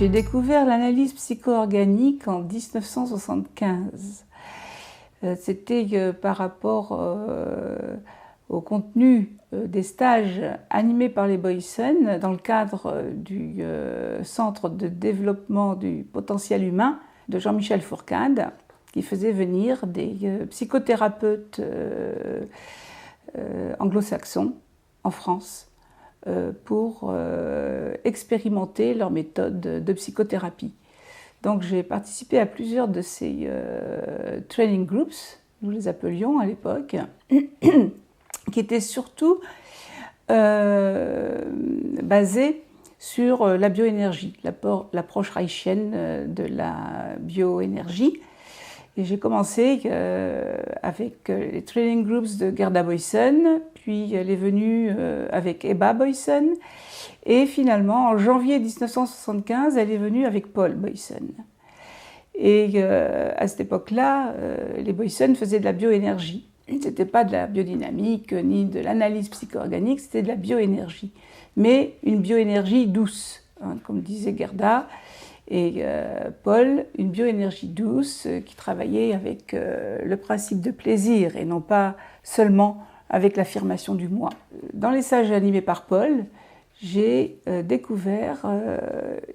J'ai découvert l'analyse psycho-organique en 1975. C'était par rapport au contenu des stages animés par les Boysen dans le cadre du Centre de développement du potentiel humain de Jean-Michel Fourcade, qui faisait venir des psychothérapeutes anglo-saxons en France pour expérimenter leur méthode de psychothérapie. Donc j'ai participé à plusieurs de ces training groups, nous les appelions à l'époque, qui étaient surtout basés sur la bioénergie, l'approche reichienne de la bioénergie. Et j'ai commencé avec les training groups de Gerda Boysen, puis elle est venue avec Ebba Boysen, et finalement, en janvier 1975, elle est venue avec Paul Boysen. Et à cette époque-là, les Boysen faisaient de la bioénergie. Ce n'était pas de la biodynamique ni de l'analyse psycho-organique, c'était de la bioénergie. Mais une bioénergie douce, hein, comme disait Gerda. Et Paul, une bioénergie douce qui travaillait avec le principe de plaisir et non pas seulement avec l'affirmation du moi. Dans les stages animés par Paul, j'ai découvert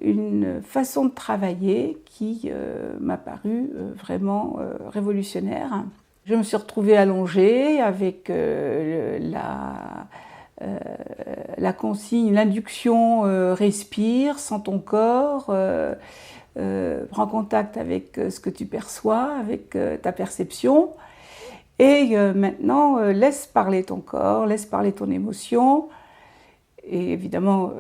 une façon de travailler qui m'a paru vraiment révolutionnaire. Je me suis retrouvée allongée avec la consigne, l'induction respire, sens ton corps, prends contact avec ce que tu perçois, avec ta perception. Et maintenant, laisse parler ton corps, laisse parler ton émotion. Et évidemment,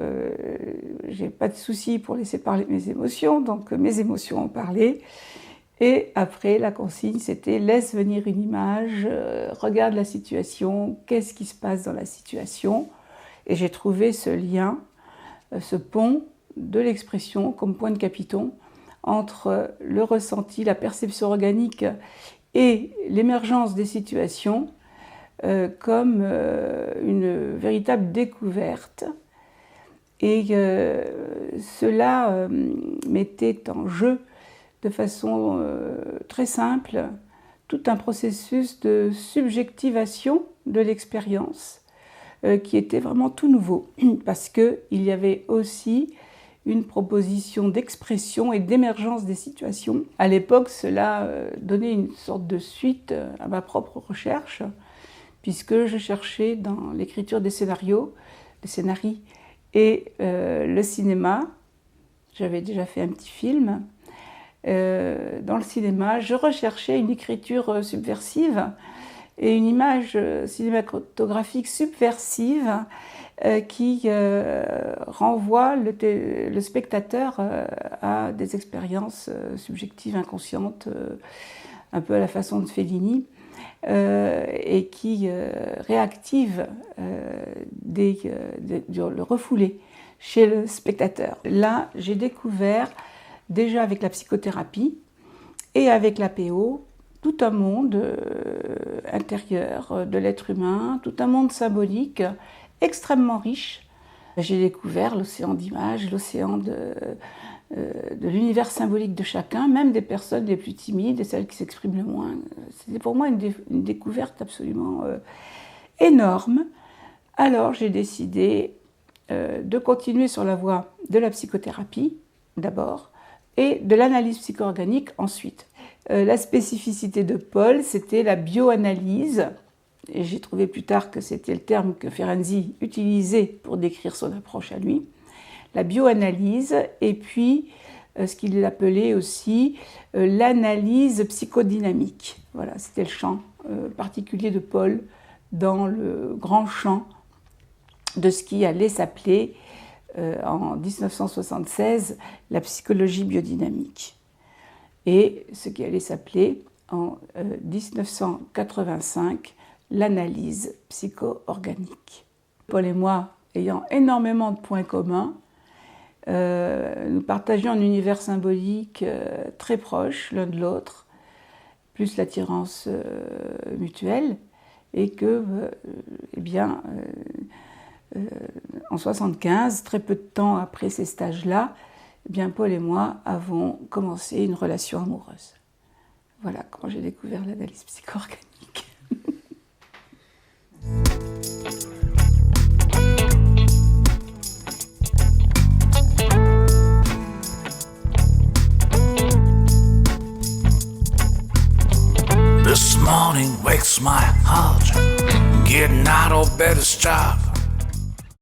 je n'ai pas de souci pour laisser parler mes émotions, donc mes émotions ont parlé. Et après, la consigne, c'était laisse venir une image, regarde la situation, qu'est-ce qui se passe dans la situation. Et j'ai trouvé ce lien, ce pont de l'expression comme point de capiton entre le ressenti, la perception organique et l'émergence des situations comme une véritable découverte. Et cela mettait en jeu de façon très simple tout un processus de subjectivation de l'expérience qui était vraiment tout nouveau parce qu'il y avait aussi une proposition d'expression et d'émergence des situations. À l'époque, cela donnait une sorte de suite à ma propre recherche puisque je cherchais dans l'écriture des scénarios, des scénarios et le cinéma. J'avais déjà fait un petit film. Dans le cinéma, je recherchais une écriture subversive et une image cinématographique subversive qui renvoie le spectateur à des expériences subjectives, inconscientes, un peu à la façon de Fellini, et qui réactive le refoulé chez le spectateur. Là, j'ai découvert déjà avec la psychothérapie et avec l'APO, tout un monde intérieur de l'être humain, tout un monde symbolique extrêmement riche. J'ai découvert l'océan d'images, l'océan de l'univers symbolique de chacun, même des personnes les plus timides et celles qui s'expriment le moins. C'était pour moi une découverte absolument énorme. Alors j'ai décidé de continuer sur la voie de la psychothérapie d'abord, et de l'analyse psycho-organique ensuite. La spécificité de Paul, c'était la bioanalyse, et j'ai trouvé plus tard que c'était le terme que Ferenczi utilisait pour décrire son approche à lui. La bioanalyse, et puis ce qu'il appelait aussi l'analyse psychodynamique. Voilà, c'était le champ particulier de Paul dans le grand champ de ce qui allait s'appeler en 1976 la psychologie biodynamique et ce qui allait s'appeler en 1985 l'analyse psycho-organique. Paul et moi ayant énormément de points communs, nous partagions un univers symbolique très proche l'un de l'autre, plus l'attirance mutuelle, et que, en 1975, très peu de temps après ces stages-là, eh bien Paul et moi avons commencé une relation amoureuse. Voilà comment j'ai découvert l'analyse psycho-organique. This morning wakes my heart, getting out of bed to start.